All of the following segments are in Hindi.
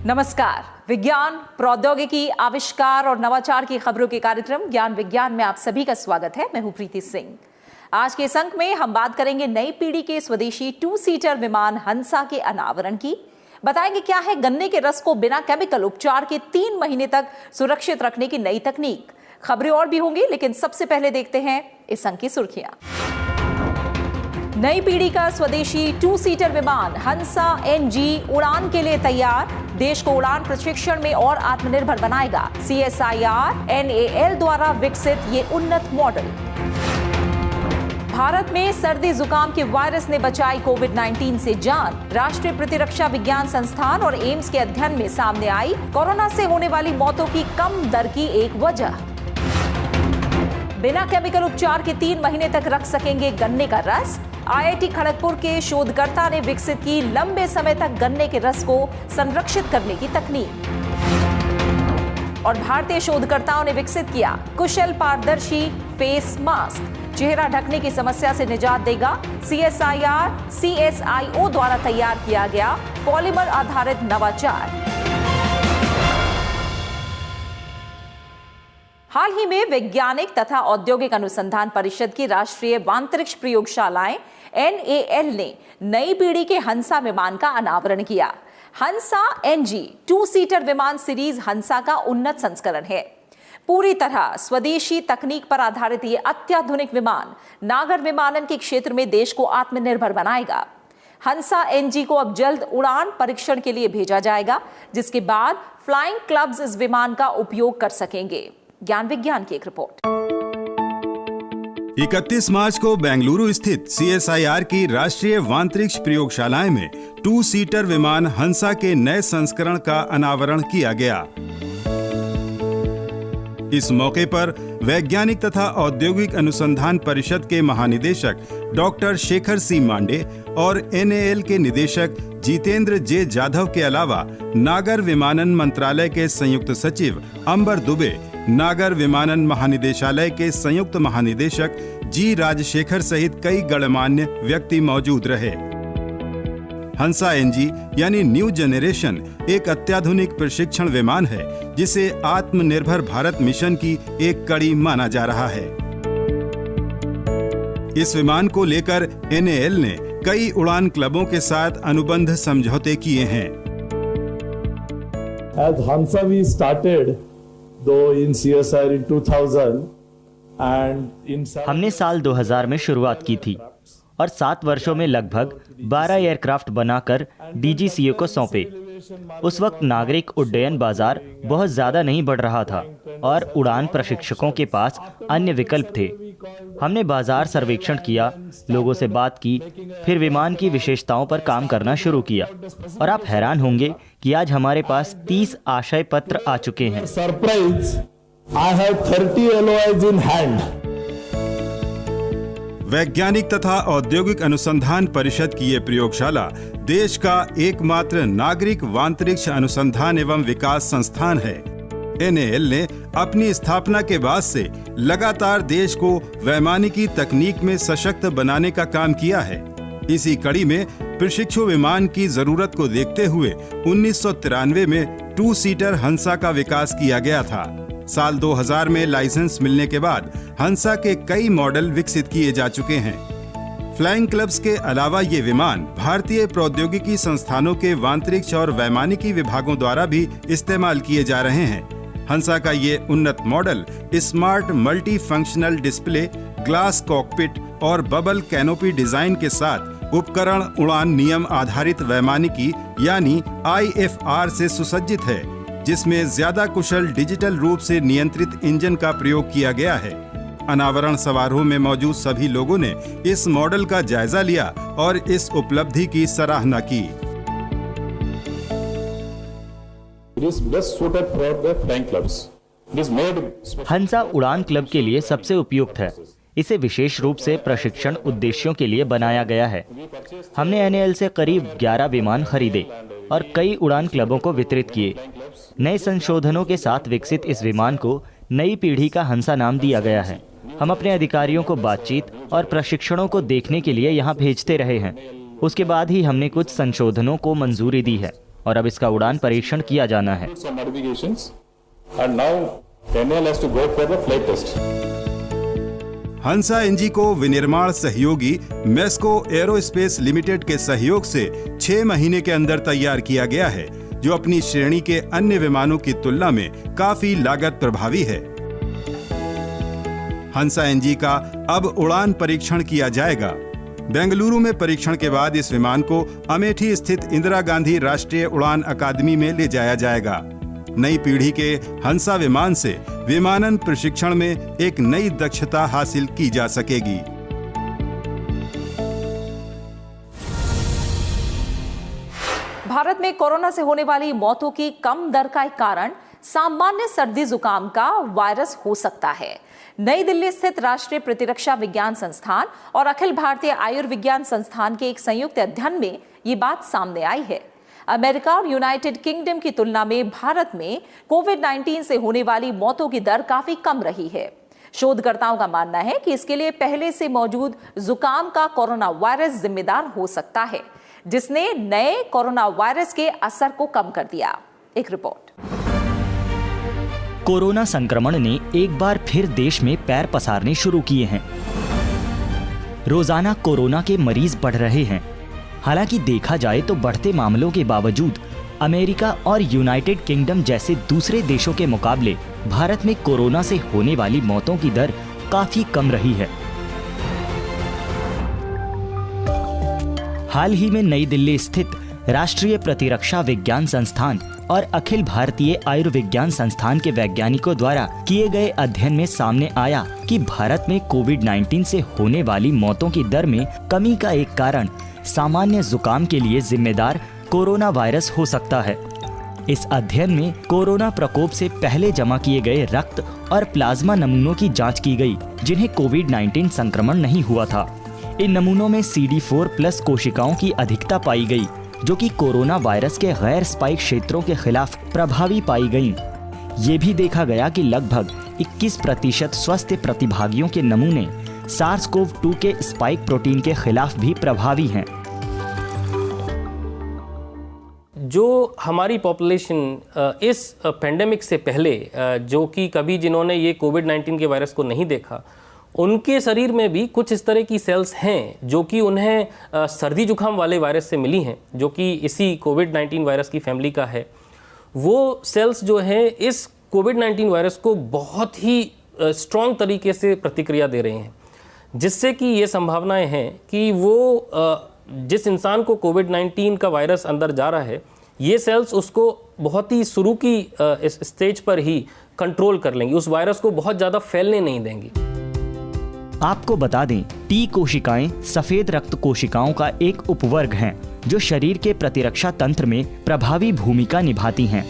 नमस्कार। विज्ञान, प्रौद्योगिकी, आविष्कार और नवाचार की खबरों के कार्यक्रम ज्ञान विज्ञान में आप सभी का स्वागत है। मैं हूं प्रीति सिंह। आज के इस अंक में हम बात करेंगे नई पीढ़ी के स्वदेशी 2 सीटर विमान हंसा के अनावरण की। बताएंगे क्या है गन्ने के रस को बिना केमिकल उपचार के 3 महीने तक सुरक्षित रखने की नई तकनीक। खबरें और भी होंगी, लेकिन सबसे पहले देखते हैं इस अंक की सुर्खियां। नई पीढ़ी का स्वदेशी 2 सीटर विमान हंसा NG उड़ान के लिए तैयार। देश को उड़ान प्रशिक्षण में और आत्मनिर्भर बनाएगा। CSIR NAL द्वारा विकसित ये उन्नत मॉडल। भारत में सर्दी जुकाम के वायरस ने बचाई कोविड-19 से जान। राष्ट्रीय प्रतिरक्षा विज्ञान संस्थान और एम्स के अध्ययन में सामने आई कोरोना से होने वाली मौतों की कम दर की एक वजह। बिना केमिकल उपचार के 3 महीने तक रख सकेंगे गन्ने का रस। IIT खड़गपुर के शोधकर्ता ने विकसित की लंबे समय तक गन्ने के रस को संरक्षित करने की तकनीक। और भारतीय शोधकर्ताओं ने विकसित किया कुशल पारदर्शी फेस मास्क, चेहरा ढकने की समस्या से निजात देगा। CSIR CSIO द्वारा तैयार किया गया पॉलीमर आधारित नवाचार। हाल ही में वैज्ञानिक तथा औद्योगिक अनुसंधान परिषद की राष्ट्रीय अंतरिक्ष प्रयोगशालाएं NAL ने नई पीढ़ी के हंसा विमान का अनावरण किया। हंसा NG 2 सीटर विमान सीरीज हंसा का उन्नत संस्करण है। पूरी तरह स्वदेशी तकनीक पर आधारित ये अत्याधुनिक विमान नागर विमानन के क्षेत्र में देश को आत्मनिर्भर बनाएगा। हंसा NG को अब जल्द उड़ान परीक्षण के लिए भेजा जाएगा, जिसके बाद फ्लाइंग क्लब्स इस विमान का उपयोग कर सकेंगे। ज्ञान विज्ञान की एक रिपोर्ट। 31 मार्च को बेंगलुरु स्थित CSIR की राष्ट्रीय अंतरिक्ष प्रयोगशालाएं में 2 सीटर विमान हंसा के नए संस्करण का अनावरण किया गया। इस मौके पर वैज्ञानिक तथा औद्योगिक अनुसंधान परिषद के महानिदेशक डॉक्टर शेखर सी मांडे और NAL के निदेशक जितेंद्र J जाधव के अलावा नागर विमानन मंत्रालय के संयुक्त सचिव अंबर दुबे, नागर विमानन महानिदेशालय के संयुक्त महानिदेशक G राजशेखर सहित कई गणमान्य व्यक्ति मौजूद रहे। हंसा NG यानी न्यू जनरेशन एक अत्याधुनिक प्रशिक्षण विमान है, जिसे आत्मनिर्भर भारत मिशन की एक कड़ी माना जा रहा है। इस विमान को लेकर NAL ने कई उड़ान क्लबों के साथ अनुबंध समझौते किए हैं। As Hansa we started though in CSIR in 2000 and in हमने साल 2000 में शुरुआत की थी और 7 वर्षों में लगभग 12 एयरक्राफ्ट बनाकर DGCA को सौंपे। उस वक्त नागरिक उड्डयन बाजार बहुत ज्यादा नहीं बढ़ रहा था और उड़ान प्रशिक्षकों के पास अन्य विकल्प थे। हमने बाजार सर्वेक्षण किया, लोगों से बात की, फिर विमान की विशेषताओं पर काम करना शुरू किया और आप हैरान होंगे कि आज हमारे पास 30 आशय पत्र आ चुके हैं। Surprise, I have 30 LOIs in hand. वैज्ञानिक तथा औद्योगिक अनुसंधान परिषद की ये प्रयोगशाला देश का एकमात्र नागरिक अंतरिक्ष अनुसंधान एवं विकास संस्थान है। NAL ने अपनी स्थापना के बाद से लगातार देश को वैमानिकी तकनीक में सशक्त बनाने का काम किया है। इसी कड़ी में प्रशिक्षु विमान की जरूरत को देखते हुए 1993 में 2 सीटर हंसा का विकास किया गया था। साल 2000 में लाइसेंस मिलने के बाद हंसा के कई मॉडल विकसित किए जा चुके हैं। फ्लाइंग क्लब्स के अलावा ये विमान भारतीय प्रौद्योगिकी संस्थानों के अंतरिक्ष और वैमानिकी विभागों द्वारा भी इस्तेमाल किए जा रहे हैं। हंसा का ये उन्नत model smart multi functional display, glass cockpit और बबल कैनोपी डिजाइन के साथ उपकरण उड़ान नियम आधारित वैमानिकी यानी IFR से सुसज्जित है, जिसमें ज्यादा कुशल डिजिटल रूप से नियंत्रित इंजन का प्रयोग किया गया है। अनावरण समारोह में मौजूद सभी लोगों ने इस मॉडल का जायजा लिया और इस उपलब्धि की सराहना की। हंसा उड़ान क्लब के लिए सबसे उपयुक्त है। इसे विशेष रूप से प्रशिक्षण उद्देश्यों के लिए बनाया गया है। हमने NAL से करीब 11 विमान खरीदे और कई उड़ान क्लबों को वितरित किए। नए संशोधनों के साथ विकसित इस विमान को नई पीढ़ी का हंसा नाम दिया गया है। हम अपने अधिकारियों को बातचीत और प्रशिक्षणों को देखने के लिए यहाँ भेजते रहे हैं। उसके बाद ही हमने कुछ संशोधनों को मंजूरी दी है और अब इसका उड़ान परीक्षण किया जाना है। Some modifications and now NL has to go for the flight test. Hansa NG को विनिर्माण सहयोगी मेस्को एरोस्पेस लिमिटेड के सहयोग से 6 महीने के अंदर तैयार किया गया है, जो अपनी श्रेणी के अन्य विमानों की तुलना में काफी लागत प्रभावी है। हंसा एनजी का अब उड़ान परीक्षण किया जाएगा। बेंगलुरु में परीक्षण के बाद इस विमान को अमेठी स्थित इंदिरा गांधी राष्ट्रीय उड़ान अकादमी में ले जाया जाएगा। नई पीढ़ी के हंसा विमान से विमानन प्रशिक्षण में एक नई दक्षता हासिल की जा सकेगी। भारत में कोरोना से होने वाली मौतों की कम दर का एक कारण सामान्य सर्दी जुकाम का वायरस हो सकता है। नई दिल्ली स्थित राष्ट्रीय प्रतिरक्षा विज्ञान संस्थान और अखिल भारतीय आयुर्विज्ञान संस्थान के एक संयुक्त अध्ययन में ये बात सामने आई है। अमेरिका और यूनाइटेड किंगडम की तुलना में भारत में कोविड-19 से होने वाली मौतों की दर काफी कम रही है। शोधकर्ताओं का मानना है कि इसके लिए पहले से मौजूद जुकाम का कोरोना वायरस जिम्मेदार हो सकता है, जिसने नए कोरोना वायरस के असर को कम कर दिया। एक रिपोर्ट। कोरोना संक्रमण ने एक बार फिर देश में पैर पसारने शुरू किए हैं। रोजाना कोरोना के मरीज बढ़ रहे हैं। हालांकि देखा जाए तो बढ़ते मामलों के बावजूद अमेरिका और यूनाइटेड किंगडम जैसे दूसरे देशों के मुकाबले भारत में कोरोना से होने वाली मौतों की दर काफी कम रही है। हाल ही में नई दिल्ली स्थित राष्ट्रीय प्रतिरक्षा विज्ञान संस्थान और अखिल भारतीय आयुर्विज्ञान संस्थान के वैज्ञानिकों द्वारा किए गए अध्ययन में सामने आया कि भारत में कोविड-19 से होने वाली मौतों की दर में कमी का एक कारण सामान्य जुकाम के लिए जिम्मेदार कोरोना वायरस हो सकता है। इस अध्ययन में कोरोना प्रकोप से पहले जमा किए गए रक्त और प्लाज्मा नमूनों की जांच की गई, जिन्हें कोविड-19 संक्रमण नहीं हुआ था। इन नमूनों में CD4+ कोशिकाओं की अधिकता पाई गई, जो कि कोरोना वायरस के गैर स्पाइक क्षेत्रों के खिलाफ प्रभावी पाई गईं। ये भी देखा गया कि लगभग 21% स्वस्थ प्रतिभागियों के नमूने SARS-CoV-2 के स्पाइक प्रोटीन के खिलाफ भी प्रभावी हैं। जो हमारी पॉपुलेशन इस पेंडेमिक से पहले जो कि कभी जिन्होंने ये कोविड-19 के वायरस को नहीं देखा, उनके शरीर में भी कुछ इस तरह की सेल्स हैं जो कि उन्हें सर्दी जुकाम वाले वायरस से मिली हैं, जो कि इसी कोविड-19 वायरस की फैमिली का है। वो सेल्स जो है इस कोविड-19 वायरस को बहुत ही स्ट्रॉन्ग तरीके से प्रतिक्रिया दे रहे हैं, जिससे कि ये संभावनाएं हैं कि वो जिस इंसान को कोविड-19 का वायरस अंदर जा रहा है, ये सेल्स उसको बहुत ही शुरू की इस स्टेज पर ही कंट्रोल कर लेंगी, उस वायरस को बहुत ज़्यादा फैलने नहीं देंगी। आपको बता दें, टी कोशिकाएं सफेद रक्त कोशिकाओं का एक उपवर्ग हैं, जो शरीर के प्रतिरक्षा तंत्र में प्रभावी भूमिका निभाती हैं।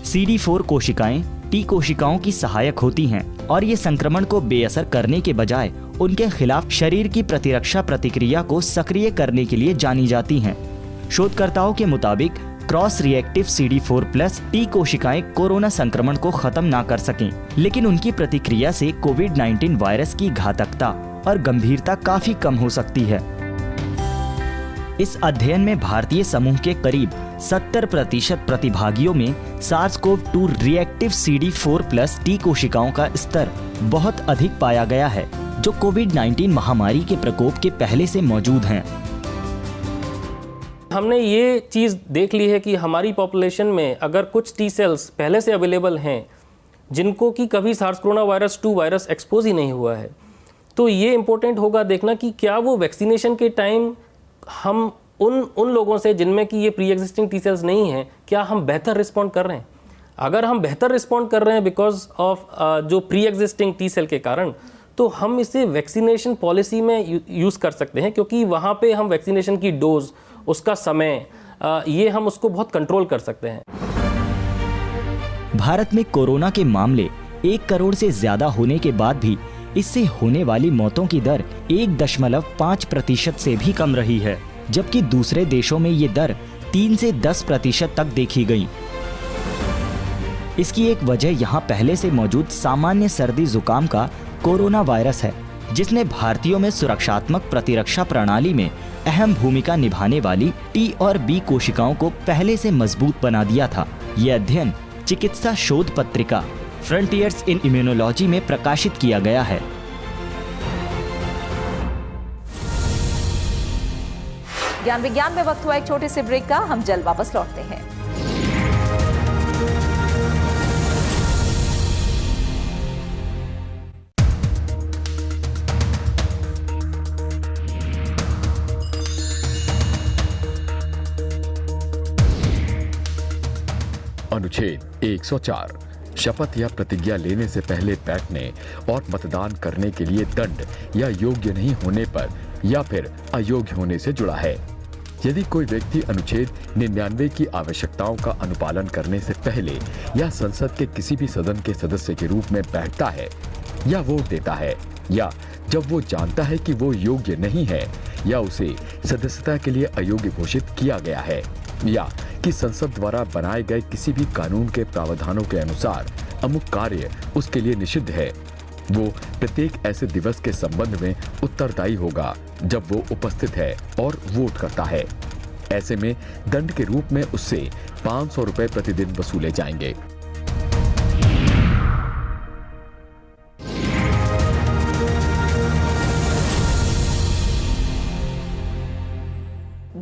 CD4 कोशिकाएं टी कोशिकाओं की सहायक होती हैं और ये संक्रमण को बेअसर करने के बजाय उनके खिलाफ शरीर की प्रतिरक्षा प्रतिक्रिया को सक्रिय करने के लिए जानी जाती हैं। शोधकर्ताओं के मुताबिक क्रॉस रिएक्टिव CD4+ टी कोशिकाएं कोरोना संक्रमण को खत्म ना कर सकें, लेकिन उनकी प्रतिक्रिया से कोविड-19 वायरस की घातकता और गंभीरता काफी कम हो सकती है। इस अध्ययन में भारतीय समूह के करीब 70% प्रतिभागियों में SARS-CoV-2 रिएक्टिव CD4+ टी कोशिकाओं का स्तर बहुत अधिक पाया गया है, जो कोविड-19 महामारी के प्रकोप के पहले से मौजूद हैं। हमने ये चीज़ देख ली है कि हमारी पॉपुलेशन में अगर कुछ टी सेल्स पहले से अवेलेबल हैं, जिनको कि कभी SARS-CoV-2 वायरस एक्सपोज ही नहीं हुआ है, तो ये इम्पोर्टेंट होगा देखना कि क्या वो वैक्सीनेशन के टाइम हम उन लोगों से जिनमें कि ये प्री एग्जिस्टिंग टी सेल्स नहीं हैं, क्या हम बेहतर रिस्पॉन्ड कर रहे हैं। अगर हम बेहतर रिस्पॉन्ड कर रहे हैं बिकॉज ऑफ जो प्री एग्जिस्टिंग टी सेल के कारण, तो हम इसे वैक्सीनेशन पॉलिसी में यूज़ कर सकते हैं, क्योंकि वहाँ पे हम वैक्सीनेशन की डोज, उसका समय, ये हम उसको बहुत कंट्रोल कर सकते हैं। भारत में कोरोना के मामले 1 करोड़ से ज्यादा होने के बाद भी इससे होने वाली मौतों की दर 1.5% से भी कम रही है, जबकि दूसरे देशों में ये दर 3 से 10% तक देखी गई। इसकी एक वजह यहाँ पहले से मौजूद सामान्य सर्दी जुकाम का कोरोना वायरस है। जिसने भारतीयों में सुरक्षात्मक प्रतिरक्षा प्रणाली में अहम भूमिका निभाने वाली टी और बी कोशिकाओं को पहले से मजबूत बना दिया था। यह अध्ययन चिकित्सा शोध पत्रिका फ्रंटियर्स इन इम्यूनोलॉजी में प्रकाशित किया गया है। ज्ञान विज्ञान में वक्त हुआ एक छोटे से ब्रेक का, हम जल्द वापस लौटते हैं। अनुच्छेद 104 शपथ या प्रतिज्ञा लेने से पहले बैठने और मतदान करने के लिए दंड या योग्य नहीं होने पर या फिर अयोग्य होने से जुड़ा है। यदि कोई व्यक्ति अनुच्छेद 99 की आवश्यकताओं का अनुपालन करने से पहले या संसद के किसी भी सदन के सदस्य के रूप में बैठता है या वोट देता है, या जब वो जानता है कि वो योग्य नहीं है या उसे सदस्यता के लिए अयोग्य घोषित किया गया है, या कि संसद द्वारा बनाए गए किसी भी कानून के प्रावधानों के अनुसार अमुक कार्य उसके लिए निषिद्ध है, वो प्रत्येक ऐसे दिवस के संबंध में उत्तरदायी होगा जब वो उपस्थित है और वोट करता है। ऐसे में दंड के रूप में उससे 500 रुपए प्रतिदिन वसूले जाएंगे।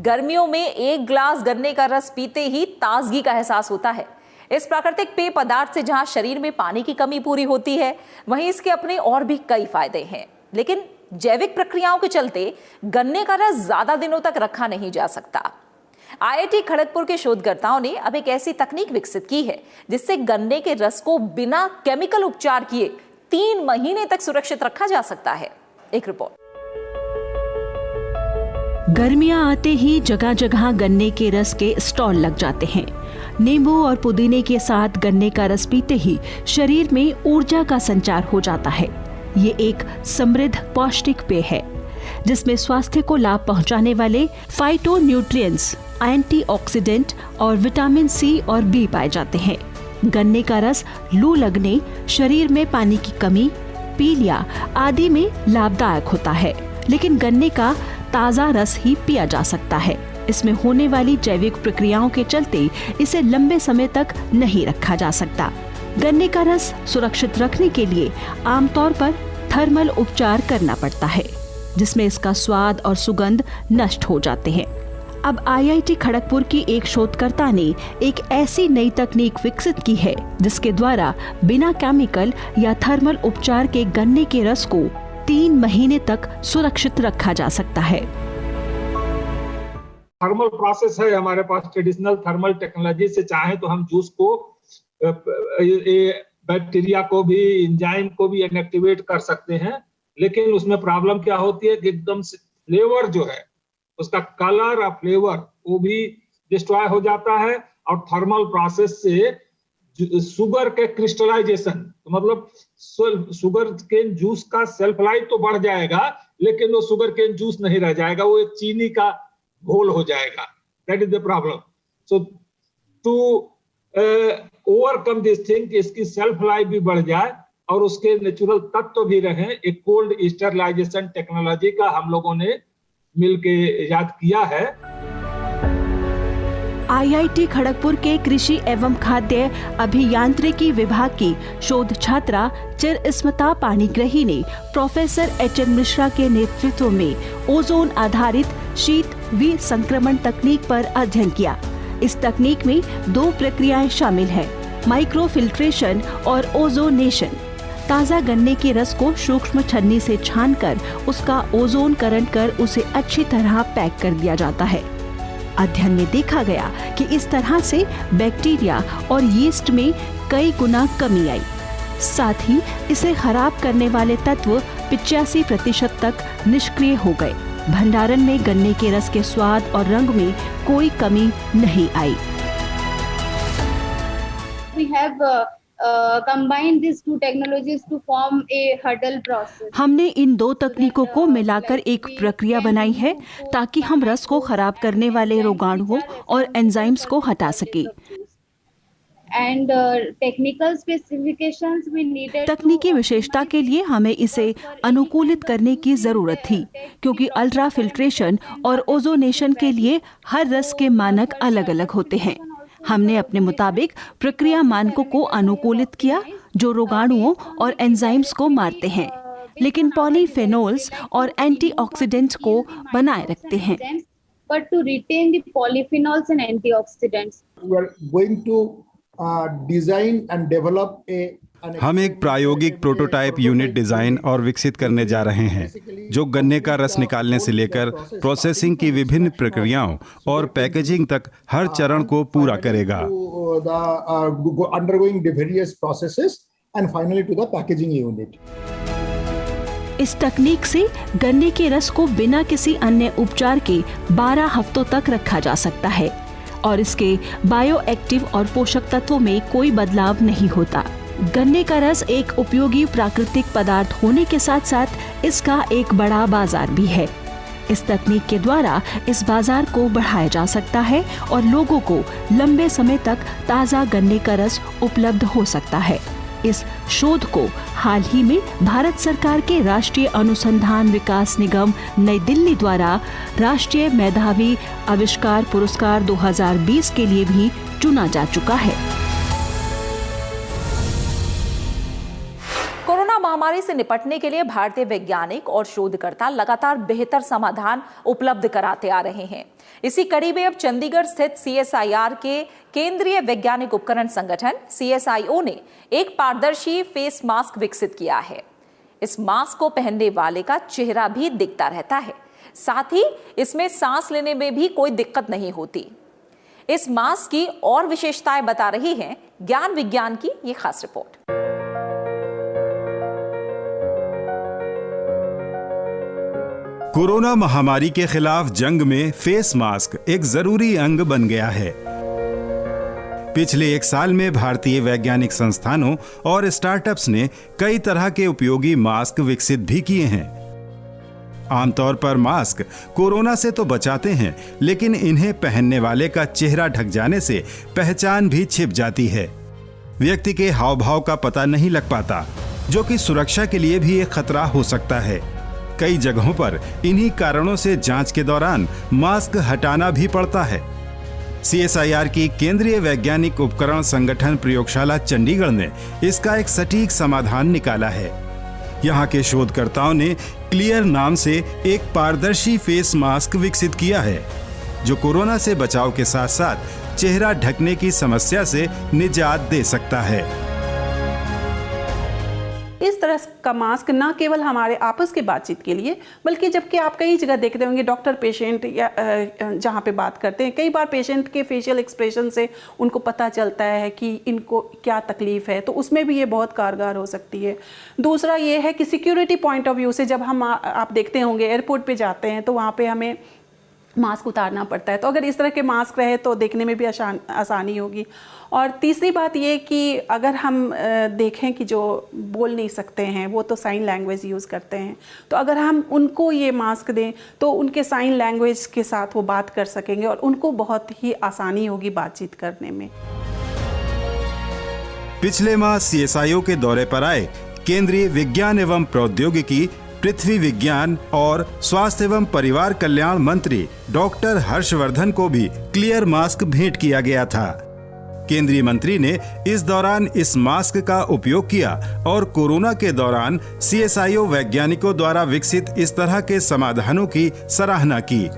गर्मियों में एक ग्लास गन्ने का रस पीते ही ताजगी का एहसास होता है। इस प्राकृतिक पेय पदार्थ से जहां शरीर में पानी की कमी पूरी होती है, वहीं इसके अपने और भी कई फायदे हैं। लेकिन जैविक प्रक्रियाओं के चलते गन्ने का रस ज्यादा दिनों तक रखा नहीं जा सकता। IIT खड़गपुर के शोधकर्ताओं ने अब एक ऐसी तकनीक विकसित की है जिससे गन्ने के रस को बिना केमिकल उपचार किए 3 महीने तक सुरक्षित रखा जा सकता है। एक रिपोर्ट। गर्मियां आते ही जगह जगह गन्ने के रस के स्टॉल लग जाते हैं। नींबू और पुदीने के साथ गन्ने का रस पीते ही शरीर में ऊर्जा का संचार हो जाता है। ये एक समृद्ध पौष्टिक पेय है जिसमें स्वास्थ्य को लाभ पहुंचाने वाले फाइटोन्यूट्रिएंट्स, एंटीऑक्सीडेंट और विटामिन सी और बी पाए जाते हैं। गन्ने का रस लू लगने, शरीर में पानी की कमी, पीलिया आदि में लाभदायक होता है, लेकिन गन्ने का ताजा रस ही पिया जा सकता है। इसमें होने वाली जैविक प्रक्रियाओं के चलते इसे लंबे समय तक नहीं रखा जा सकता। गन्ने का रस सुरक्षित रखने के लिए आमतौर पर थर्मल उपचार करना पड़ता है, जिसमें इसका स्वाद और सुगंध नष्ट हो जाते हैं। अब IIT खड़गपुर की एक शोधकर्ता ने एक ऐसी नई तकनीक विकसित की है जिसके द्वारा बिना केमिकल या थर्मल उपचार के गन्ने के रस को 3 महीने तक सुरक्षित रखा जा सकता है। थर्मल प्रोसेस है हमारे पास। ट्रेडिशनल थर्मल टेक्नोलॉजी से चाहे तो हम जूस को, बैक्टीरिया को भी, एंजाइम को भी इनएक्टिवेट कर सकते हैं, लेकिन उसमें प्रॉब्लम क्या होती है कि एकदम से फ्लेवर जो है, उसका कलर और फ्लेवर वो भी डिस्ट्रॉय हो जाता है। और थर्मल प्रोसेस से शुगर के क्रिस्टलाइजेशन, मतलब शुगर केन जूस का सेल्फ लाइफ तो बढ़ जाएगा, लेकिन वो शुगर केन जूस नहीं रह जाएगा, वो एक चीनी का घोल हो जाएगा। That is the problem. So to overcome this thing, इसकी सेल्फ लाइफ भी बढ़ जाए और उसके नेचुरल तत्व भी रहे, एक कोल्ड स्टरलाइजेशन टेक्नोलॉजी का हम लोगों ने मिलके इजाद किया है। IIT खड़गपुर के कृषि एवं खाद्य अभियांत्रिकी विभाग की शोध छात्रा चिरस्मिता पाणिग्रही ने प्रोफेसर HN मिश्रा के नेतृत्व में ओजोन आधारित शीत विसंक्रमण तकनीक पर अध्ययन किया। इस तकनीक में 2 प्रक्रियाएं शामिल हैं, माइक्रोफिल्ट्रेशन और ओजोनेशन। ताज़ा गन्ने के रस को सूक्ष्म छन्नी से छानकर उसका ओजोनकरण कर उसे अच्छी तरह पैक कर दिया जाता है। अध्ययन में देखा गया कि इस तरह से बैक्टीरिया और यीस्ट में कई गुना कमी आई। साथ ही इसे खराब करने वाले तत्व 85% तक निष्क्रिय हो गए। भंडारण में गन्ने के रस के स्वाद और रंग में कोई कमी नहीं आई। We have combined these 2 technologies to form a huddle process. हमने इन 2 तकनीकों को मिलाकर एक प्रक्रिया बनाई है ताकि हम रस को खराब करने वाले रोगाणुओं और एंजाइम्स को हटा सके। and technical specifications we needed. तकनीकी विशेषता के लिए हमें इसे अनुकूलित करने की जरूरत थी, क्योंकि अल्ट्रा फिल्ट्रेशन और ओजोनेशन के लिए हर रस के मानक अलग अलग होते हैं। हमने अपने मुताबिक प्रक्रिया मानकों को अनुकूलित किया जो रोगाणुओं और एंजाइम्स को मारते हैं, लेकिन पॉलीफेनोल्स और एंटीऑक्सीडेंट्स को बनाए रखते हैं। But to retain the polyphenols and antioxidants. We are going to design and develop हम एक प्रायोगिक प्रोटोटाइप यूनिट डिजाइन और विकसित करने जा रहे हैं जो गन्ने का रस निकालने से लेकर प्रोसेसिंग की विभिन्न प्रक्रियाओं और पैकेजिंग तक हर चरण को पूरा करेगा। undergoing the various processes and finally to the packaging unit. इस तकनीक से गन्ने के रस को बिना किसी अन्य उपचार के 12 हफ्तों तक रखा जा सकता है और इसके बायोएक्टिव और पोषक तत्वों में कोई बदलाव नहीं होता। गन्ने का रस एक उपयोगी प्राकृतिक पदार्थ होने के साथ साथ इसका एक बड़ा बाजार भी है। इस तकनीक के द्वारा इस बाजार को बढ़ाया जा सकता है और लोगों को लंबे समय तक ताज़ा गन्ने का रस उपलब्ध हो सकता है। इस शोध को हाल ही में भारत सरकार के राष्ट्रीय अनुसंधान विकास निगम नई दिल्ली द्वारा राष्ट्रीय मेधावी आविष्कार पुरस्कार 2020 के लिए भी चुना जा चुका है। कोरोना महामारी से निपटने के लिए भारतीय वैज्ञानिक और शोधकर्ता लगातार बेहतर समाधान उपलब्ध कराते आ रहे हैं। इसी कड़ी में अब चंडीगढ़ स्थित CSIR के केंद्रीय वैज्ञानिक उपकरण संगठन CSIO ने एक पारदर्शी फेस मास्क विकसित किया है। इस मास्क को पहनने वाले का चेहरा भी दिखता रहता है, साथ ही इसमें सांस लेने में भी कोई दिक्कत नहीं होती। इस मास्क की और विशेषताएं बता रही है ज्ञान विज्ञान की ये खास रिपोर्ट। कोरोना महामारी के खिलाफ जंग में फेस मास्क एक जरूरी अंग बन गया है। पिछले एक साल में भारतीय वैज्ञानिक संस्थानों और स्टार्टअप्स ने कई तरह के उपयोगी मास्क विकसित भी किए हैं। आमतौर पर मास्क कोरोना से तो बचाते हैं, लेकिन इन्हें पहनने वाले का चेहरा ढक जाने से पहचान भी छिप जाती है। व्यक्ति के हाव भाव का पता नहीं लग पाता, जो कि सुरक्षा के लिए भी एक खतरा हो सकता है। कई जगहों पर इन्हीं कारणों से जांच के दौरान मास्क हटाना भी पड़ता है। CSIR की केंद्रीय वैज्ञानिक उपकरण संगठन प्रयोगशाला चंडीगढ़ ने इसका एक सटीक समाधान निकाला है। यहाँ के शोधकर्ताओं ने क्लियर नाम से एक पारदर्शी फेस मास्क विकसित किया है, जो कोरोना से बचाव के साथ साथ चेहरा ढकने की समस्या से निजात दे सकता है। इस तरह का मास्क ना केवल हमारे आपस की बातचीत के लिए, बल्कि जबकि आप कई जगह देखते होंगे डॉक्टर पेशेंट या जहाँ पे बात करते हैं, कई बार पेशेंट के फेशियल एक्सप्रेशन से उनको पता चलता है कि इनको क्या तकलीफ है, तो उसमें भी ये बहुत कारगर हो सकती है। दूसरा ये है कि सिक्योरिटी पॉइंट ऑफ व्यू से जब हम आप देखते होंगे एयरपोर्ट पे जाते हैं तो वहाँ पे हमें मास्क उतारना पड़ता है, तो अगर इस तरह के मास्क रहे तो देखने में भी आसानी होगी। और तीसरी बात ये कि अगर हम देखें कि जो बोल नहीं सकते हैं वो तो साइन लैंग्वेज यूज़ करते हैं, तो अगर हम उनको ये मास्क दें तो उनके साइन लैंग्वेज के साथ वो बात कर सकेंगे और उनको बहुत ही आसानी होगी बातचीत करने में। पिछले माह CSIO के दौरे पर आए केंद्रीय विज्ञान एवं प्रौद्योगिकी, पृथ्वी विज्ञान और स्वास्थ्य एवं परिवार कल्याण मंत्री डॉक्टर हर्षवर्धन को भी क्लियर मास्क भेंट किया गया था। केंद्रीय मंत्री ने इस दौरान इस मास्क का उपयोग किया और कोरोना के दौरान CSIO वैज्ञानिकों द्वारा विकसित इस तरह के समाधानों की सराहना की।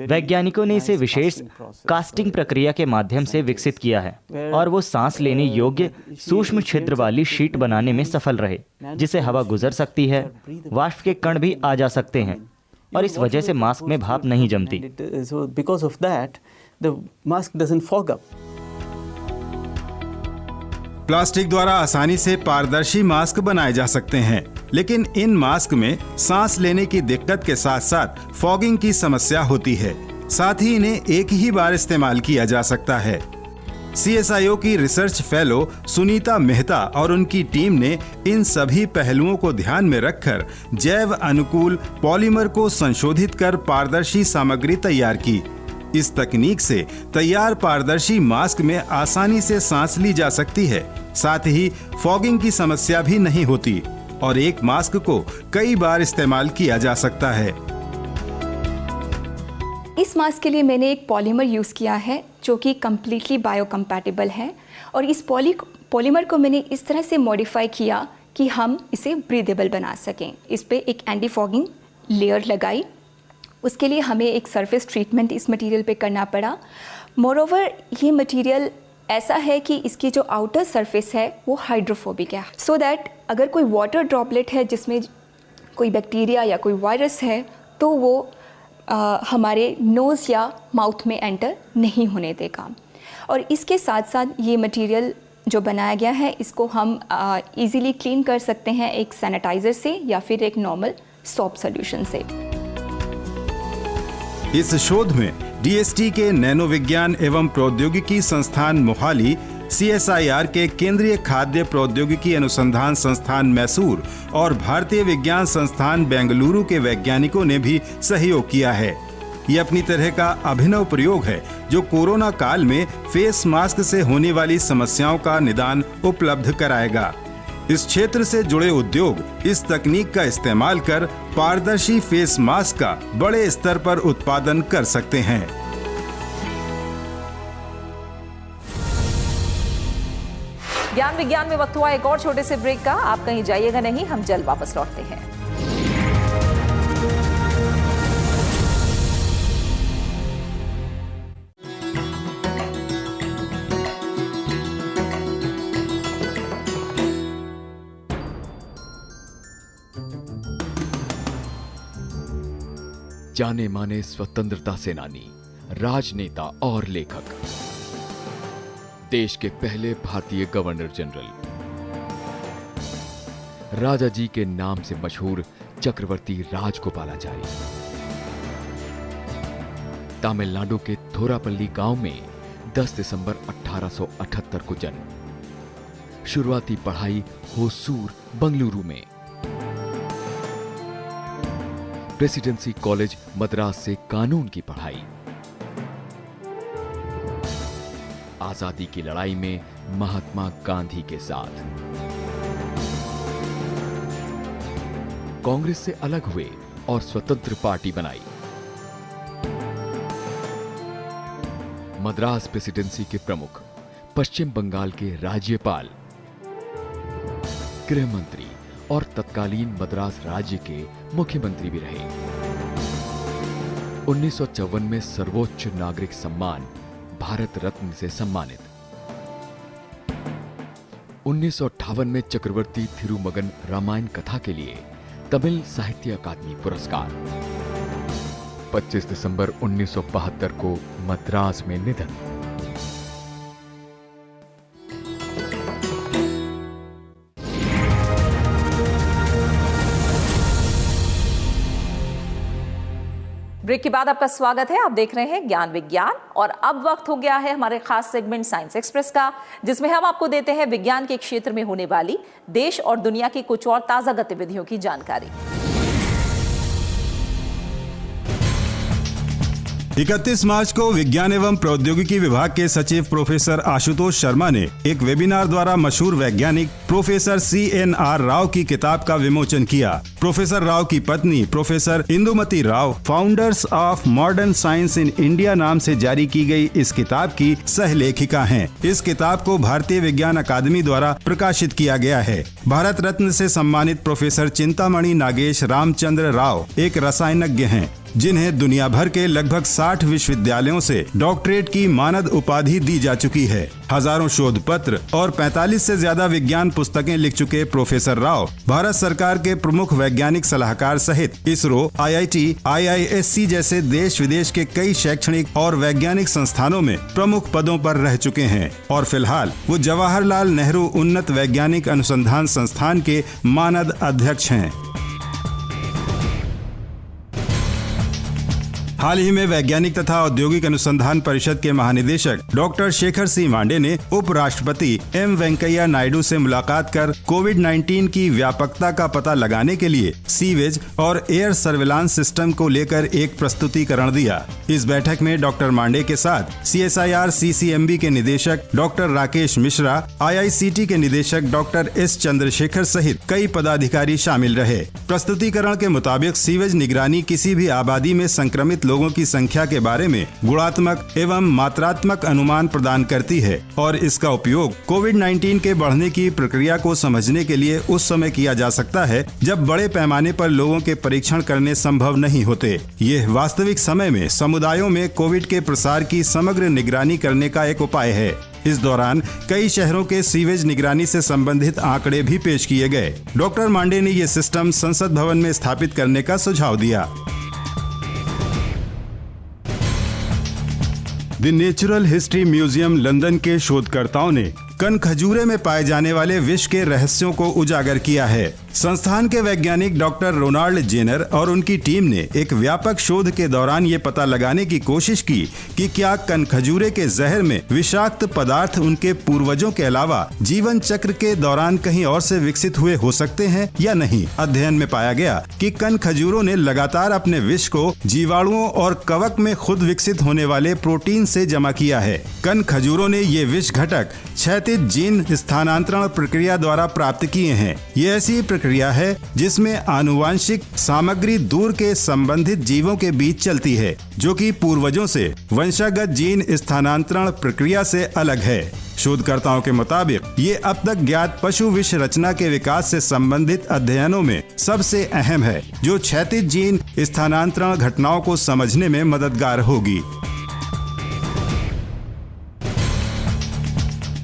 वैज्ञानिकों ने इसे विशेष कास्टिंग प्रक्रिया के माध्यम से विकसित किया है और वो सांस लेने योग्य सूक्ष्म छिद्र वाली शीट बनाने में सफल रहे, जिसे हवा गुजर सकती है, वाष्प के कण भी आ जा सकते हैं और इस वजह से मास्क में भाप नहीं जमती। प्लास्टिक द्वारा आसानी से पारदर्शी मास्क बनाए जा सकते हैं, लेकिन इन मास्क में सांस लेने की दिक्कत के साथ साथ फॉगिंग की समस्या होती है। साथ ही इन्हें एक ही बार इस्तेमाल किया जा सकता है। CSIO की रिसर्च फेलो सुनीता मेहता और उनकी टीम ने इन सभी पहलुओं को ध्यान में रखकर जैव अनुकूल पॉलीमर को संशोधित कर पारदर्शी सामग्री तैयार की। इस तकनीक से तैयार पारदर्शी मास्क में आसानी से सांस ली जा सकती है। साथ ही फॉगिंग की समस्या भी नहीं होती और एक मास्क को कई बार इस्तेमाल किया जा सकता है। इस मास्क के लिए मैंने एक पॉलीमर यूज़ किया है जो कि कम्प्लीटली बायोकम्पैटिबल है और इस पॉलीमर को मैंने इस तरह से मॉडिफाई किया कि हम इसे ब्रीदेबल बना सकें। इस पे एक एंटी फॉगिंग लेयर लगाई। उसके लिए हमें एक सरफेस ट्रीटमेंट इस मटेरियल पे करना पड़ा। मोरओवर ये मटेरियल ऐसा है कि इसकी जो आउटर सरफेस है वो हाइड्रोफोबिक है, सो दैट अगर कोई वाटर ड्रॉपलेट है जिसमें कोई बैक्टीरिया या कोई वायरस है तो वो हमारे नोज़ या माउथ में एंटर नहीं होने देगा। और इसके साथ साथ ये मटेरियल जो बनाया गया है इसको हम इजीली क्लीन कर सकते हैं एक सैनिटाइज़र से या फिर एक नॉर्मल सॉप सॉल्यूशन से। इस शोध में DST के नैनो विज्ञान एवं प्रौद्योगिकी संस्थान मोहाली, CSIR के केंद्रीय खाद्य प्रौद्योगिकी अनुसंधान संस्थान मैसूर और भारतीय विज्ञान संस्थान बेंगलुरु के वैज्ञानिकों ने भी सहयोग किया है। ये अपनी तरह का अभिनव प्रयोग है जो कोरोना काल में फेस मास्क से होने वाली समस्याओं का निदान उपलब्ध कराएगा। इस क्षेत्र से जुड़े उद्योग इस तकनीक का इस्तेमाल कर पारदर्शी फेस मास्क का बड़े स्तर पर उत्पादन कर सकते हैं। ज्ञान विज्ञान में वक्त हुआ एक और छोटे से ब्रेक का। आप कहीं जाइएगा नहीं, हम जल्द वापस लौटते हैं। जाने माने स्वतंत्रता सेनानी, राजनेता और लेखक, देश के पहले भारतीय गवर्नर जनरल, राजा जी के नाम से मशहूर चक्रवर्ती राजगोपालाचारी, तमिलनाडु के थोरापल्ली गांव में 10 दिसंबर 1878 को जन्म। शुरुआती पढ़ाई होसूर बंगलुरु में, प्रेसिडेंसी कॉलेज मद्रास से कानून की पढ़ाई। आजादी की लड़ाई में महात्मा गांधी के साथ। कांग्रेस से अलग हुए और स्वतंत्र पार्टी बनाई। मद्रास प्रेसिडेंसी के प्रमुख, पश्चिम बंगाल के राज्यपाल, गृह मंत्री और तत्कालीन मद्रास राज्य के मुख्यमंत्री भी रहे। 1954 में सर्वोच्च नागरिक सम्मान भारत रत्न से सम्मानित। 1958 में चक्रवर्ती थिरुमगन रामायण कथा के लिए तमिल साहित्य अकादमी पुरस्कार। 25 दिसंबर 1972 को मद्रास में निधन। ब्रेक के बाद आपका स्वागत है। आप देख रहे हैं ज्ञान विज्ञान और अब वक्त हो गया है हमारे खास सेगमेंट साइंस एक्सप्रेस का, जिसमें हम आपको देते हैं विज्ञान के क्षेत्र में होने वाली देश और दुनिया की कुछ और ताजा गतिविधियों की जानकारी। 31 मार्च को विज्ञान एवं प्रौद्योगिकी विभाग के सचिव प्रोफेसर आशुतोष शर्मा ने एक वेबिनार द्वारा मशहूर वैज्ञानिक प्रोफेसर CNR राव की किताब का विमोचन किया। प्रोफेसर राव की पत्नी professor Indumati Rao founders of modern science in India नाम से जारी की गई इस किताब की सह लेखिका हैं। इस किताब को भारतीय विज्ञान अकादमी द्वारा प्रकाशित किया गया है। भारत रत्न से सम्मानित प्रोफेसर चिंतामणि नागेश रामचंद्र राव एक रसायनज्ञ हैं, जिन्हें दुनिया भर के लगभग 60 विश्वविद्यालयों से डॉक्टरेट की मानद उपाधि दी जा चुकी है। हजारों शोध पत्र और 45 से ज्यादा विज्ञान पुस्तकें लिख चुके प्रोफेसर राव भारत सरकार के प्रमुख वैज्ञानिक सलाहकार सहित इसरो, IIT, IISc जैसे देश विदेश के कई शैक्षणिक और वैज्ञानिक संस्थानों में प्रमुख पदों पर रह चुके हैं और फिलहाल वो जवाहरलाल नेहरू उन्नत वैज्ञानिक अनुसंधान संस्थान के मानद अध्यक्ष हैं। हाल ही में वैज्ञानिक तथा औद्योगिक अनुसंधान परिषद के महानिदेशक डॉक्टर शेखर सी मांडे ने उपराष्ट्रपति एम वेंकैया नायडू से मुलाकात कर कोविड-19 की व्यापकता का पता लगाने के लिए सीवेज और एयर सर्विलांस सिस्टम को लेकर एक प्रस्तुतिकरण दिया। इस बैठक में डॉक्टर मांडे के साथ CSIR CCMB के निदेशक डॉक्टर राकेश मिश्रा, IICT के निदेशक डॉक्टर S चंद्रशेखर सहित कई पदाधिकारी शामिल रहे। प्रस्तुतिकरण के मुताबिक सीवेज निगरानी किसी भी आबादी में संक्रमित लोगों की संख्या के बारे में गुणात्मक एवं मात्रात्मक अनुमान प्रदान करती है और इसका उपयोग कोविड-19 के बढ़ने की प्रक्रिया को समझने के लिए उस समय किया जा सकता है जब बड़े पैमाने पर लोगों के परीक्षण करने संभव नहीं होते। यह वास्तविक समय में समुदायों में कोविड के प्रसार की समग्र निगरानी करने का एक उपाय है। इस दौरान कई शहरों के सीवेज निगरानी से संबंधित आंकड़े भी पेश किए गए। डॉक्टर मांडे ने ये सिस्टम संसद भवन में स्थापित करने का सुझाव दिया। The natural history museum London के शोधकर्ताओं ने कनखजूरे में पाए जाने वाले विष के रहस्यों को उजागर किया है। संस्थान के वैज्ञानिक डॉक्टर रोनाल्ड जेनर और उनकी टीम ने एक व्यापक शोध के दौरान ये पता लगाने की कोशिश की कि क्या कनखजूरे के जहर में विषाक्त पदार्थ उनके पूर्वजों के अलावा जीवन चक्र के दौरान कहीं और से विकसित हुए हो सकते हैं या नहीं। अध्ययन में पाया गया कि कनखजूरों ने लगातार अपने विष को जीवाणुओं और कवक में खुद विकसित होने वाले प्रोटीन से जमा किया है। कनखजूरों ने ये विष घटक क्षैतिज जीन स्थानांतरण प्रक्रिया द्वारा प्राप्त किए हैं। ये ऐसी प्रक्रिया है जिसमें आनुवांशिक सामग्री दूर के संबंधित जीवों के बीच चलती है, जो कि पूर्वजों से वंशागत जीन स्थानांतरण प्रक्रिया से अलग है। शोधकर्ताओं के मुताबिक ये अब तक ज्ञात पशु विष रचना के विकास से संबंधित अध्ययनों में सबसे अहम है, जो क्षैतिज जीन स्थानांतरण घटनाओं को समझने में मददगार होगी।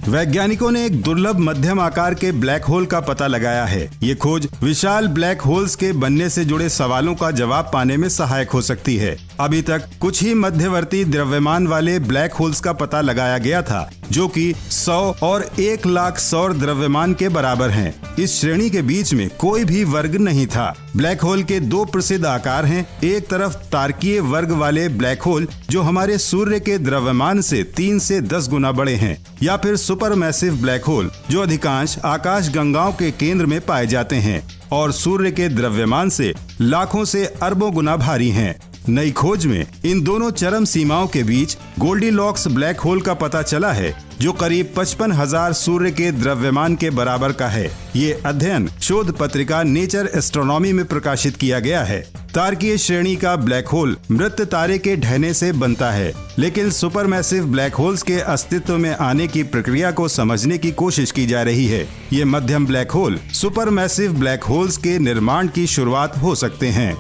वैज्ञानिकों ने एक दुर्लभ मध्यम आकार के ब्लैक होल का पता लगाया है। ये खोज विशाल ब्लैक होल्स के बनने से जुड़े सवालों का जवाब पाने में सहायक हो सकती है। अभी तक कुछ ही मध्यवर्ती द्रव्यमान वाले ब्लैक होल्स का पता लगाया गया था, जो कि 100 और 1 लाख सौर द्रव्यमान के बराबर हैं। इस श्रेणी के बीच में कोई भी वर्ग नहीं था। ब्लैक होल के दो प्रसिद्ध आकार हैं। एक तरफ तारकीय वर्ग वाले ब्लैक होल, जो हमारे सूर्य के द्रव्यमान से 3 से 10 गुना बड़े हैं, या फिर सुपरमैसिव ब्लैक होल, जो अधिकांश आकाश गंगाओं के केंद्र में पाए जाते हैं और सूर्य के द्रव्यमान से लाखों से अरबों गुना भारी हैं। नई खोज में इन दोनों चरम सीमाओं के बीच गोल्डीलॉक्स ब्लैक होल का पता चला है, जो करीब 55,000 सूर्य के द्रव्यमान के बराबर का है। ये अध्ययन शोध पत्रिका नेचर एस्ट्रोनॉमी में प्रकाशित किया गया है। तारकीय श्रेणी का ब्लैक होल मृत तारे के ढहने से बनता है, लेकिन सुपरमैसिव ब्लैक होल्स के अस्तित्व में आने की प्रक्रिया को समझने की कोशिश की जा रही है। ये मध्यम black hole supermassive black holes के निर्माण की शुरुआत हो सकते हैं।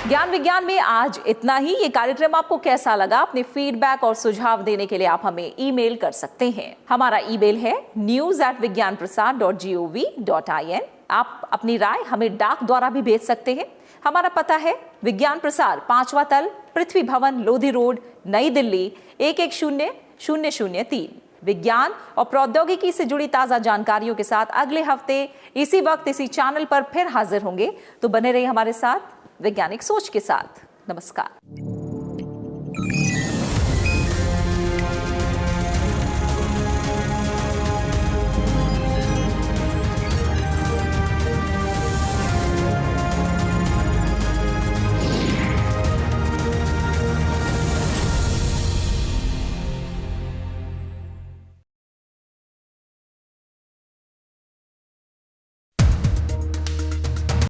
ज्ञान विज्ञान में आज इतना ही। ये कार्यक्रम आपको कैसा लगा? अपने फीडबैक और सुझाव देने के लिए आप हमें ईमेल कर सकते हैं। हमारा ईमेल है news@vigyanprasar.gov.in। आप अपनी राय हमें डाक द्वारा भी भेज सकते हैं। हमारा पता है विज्ञान प्रसार, 5वां तल, पृथ्वी भवन, लोधी रोड, नई दिल्ली 110003। विज्ञान और प्रौद्योगिकी से जुड़ी ताजा जानकारियों के साथ अगले हफ्ते इसी वक्त इसी चैनल पर फिर हाजिर होंगे। तो बने रहिए हमारे साथ वैज्ञानिक सोच के साथ। नमस्कार।